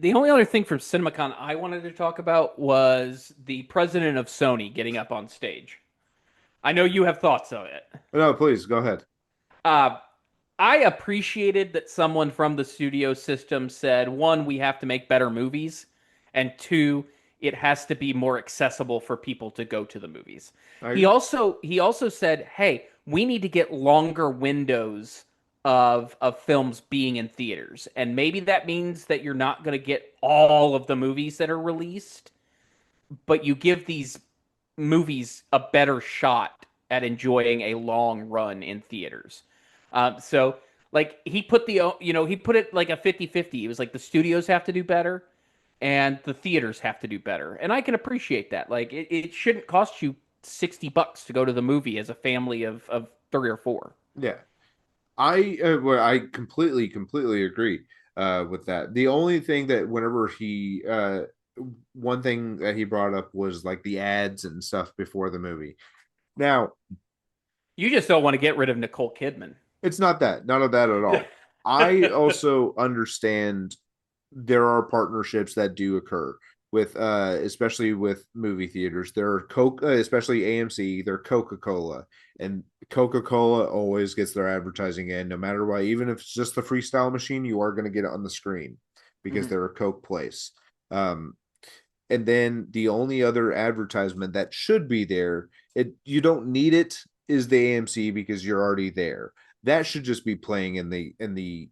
The only other thing from CinemaCon I wanted to talk about was the president of Sony getting up on stage. I know you have thoughts of it. No, please go ahead. Uh, I appreciated that someone from the studio system said, one, we have to make better movies, and two, it has to be more accessible for people to go to the movies. I He agree. also he also said, "Hey, we need to get longer windows of films being in theaters, and maybe that means that you're not going to get all of the movies that are released, but you give these movies a better shot at enjoying a long run in theaters." So like he put it like a 50-50. It was like the studios have to do better and the theaters have to do better. And I can appreciate that. Like it shouldn't cost you $60 to go to the movie as a family of three or four. Yeah, I completely agree with that. The only thing that whenever he one thing that he brought up was like the ads and stuff before the movie. Now, You just don't want to get rid of Nicole Kidman. it's not that, none of that at all. I also understand there are partnerships that do occur with especially with movie theaters. There are Coke, especially AMC, they're Coca-Cola, and Coca-Cola always gets their advertising in no matter what. Even if it's just the freestyle machine, you are going to get it on the screen because Mhm. they're a Coke place. um and then the only other advertisement that should be there, it you don't need it, is the AMC because you're already there. That should just be playing in the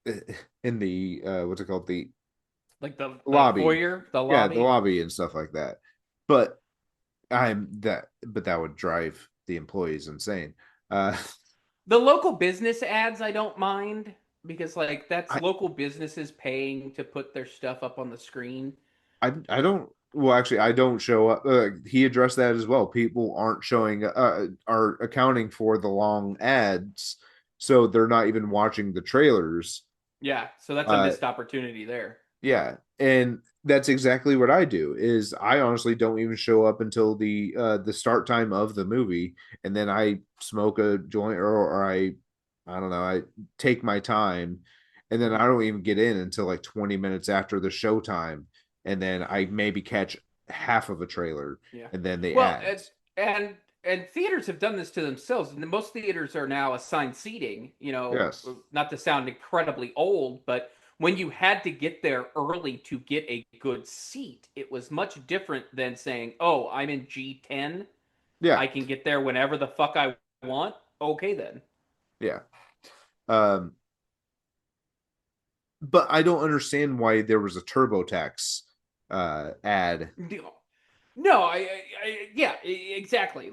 what's it called, the Like the lobby. foyer, the Yeah, the lobby. lobby and stuff like that. But but that would drive the employees insane. uh The local business ads I don't mind because like that's i local businesses paying to put their stuff up on the screen. I don't, well, actually, I don't show up. He addressed that as well. People aren't showing are accounting for the long ads, so they're not even watching the trailers. Yeah, so that's a uh missed opportunity there. Yeah, and that's exactly what I do. Is I honestly don't even show up until the start time of the movie, and then I smoke a joint, or I don't know, I take my time, and then Mhm. I don't even get in until like 20 minutes after the show time, and then I maybe catch half of a trailer, Yeah. and then the Well, ads. and theaters have done this to themselves. And most theaters are now assigned seating. Yes. Not to sound incredibly old, but when you had to get there early to get a good seat, it was much different than saying, "Oh, I'm in G10. Yeah. I can get there whenever the fuck I want." Okay, then. Yeah. Um, but I don't understand why there was a TurboTax ad. No, yeah, exactly.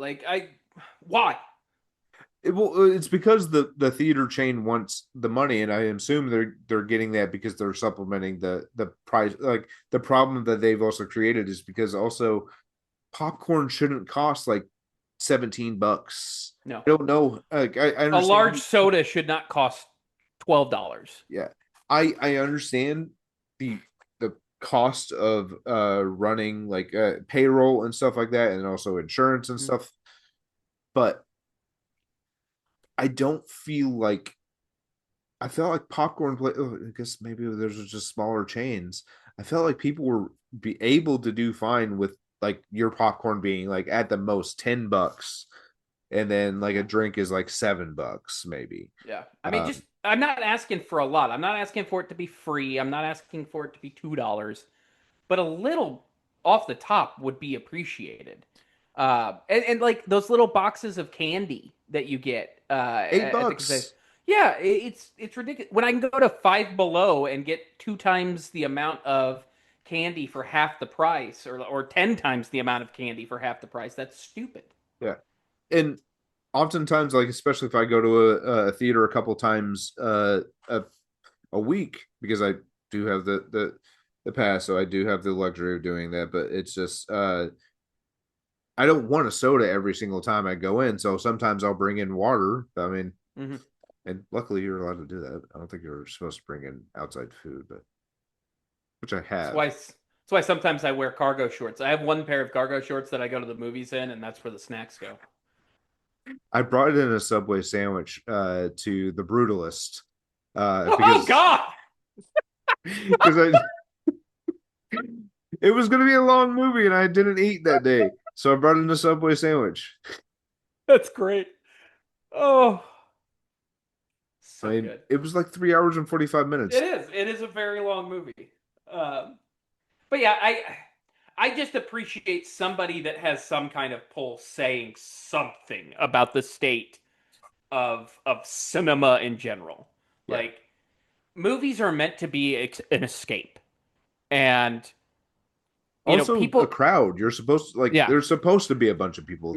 Why? Well, it's because the theater chain wants the money, and I assume they're getting that because they're supplementing the price. Like, the problem that they've also created is because also popcorn shouldn't cost like $17. No, I don't know. Like, I a understand. large soda should not cost $12. Yeah, I understand the cost of running like payroll and stuff like that, and also insurance and stuff, but I don't feel like I felt like popcorn play. Oh, I guess maybe there's just smaller chains. I felt like people were be able to do fine with like your popcorn being like at the most $10, and then like a drink is like $7 maybe. Yeah. I mean, just Um, I'm not asking for a lot. I'm not asking for it to be free. I'm not asking for it to be $2, but a little off the top would be appreciated. And like those little boxes of candy that you get eight at the concession. bucks. Yeah, it's ridiculous. When I can go to Five Below and get two times the amount of candy for half the price, or 10 times the amount of candy for half the price, that's stupid. Yeah, and oftentimes, like especially if I go to a theater a couple times a week, because I do have the pass, so I do have the luxury of doing that. But it's just I don't want a soda every single time I go in, so sometimes I'll bring in water. I mean, Hmm. and luckily you're allowed to do that. I don't think you're supposed to bring in outside food, but which I That's have. why. That's why sometimes I wear cargo shorts. I have one pair of cargo shorts that I go to the movies in, and that's where the snacks go. I brought in a Subway sandwich to the Brutalist Oh because God! because It was gonna be a long movie, and I didn't eat that day, so I brought in a Subway sandwich. That's great. Oh, I so mean, good. it was like 3 hours and 45 minutes. It is. It is a very long movie. Um, but yeah, I just appreciate somebody that has some kind of pull saying something about the state of cinema in general. Yeah. Like movies are meant to be an escape, and Also, a people. crowd. You're supposed to like. Yeah, There's supposed to be a bunch of people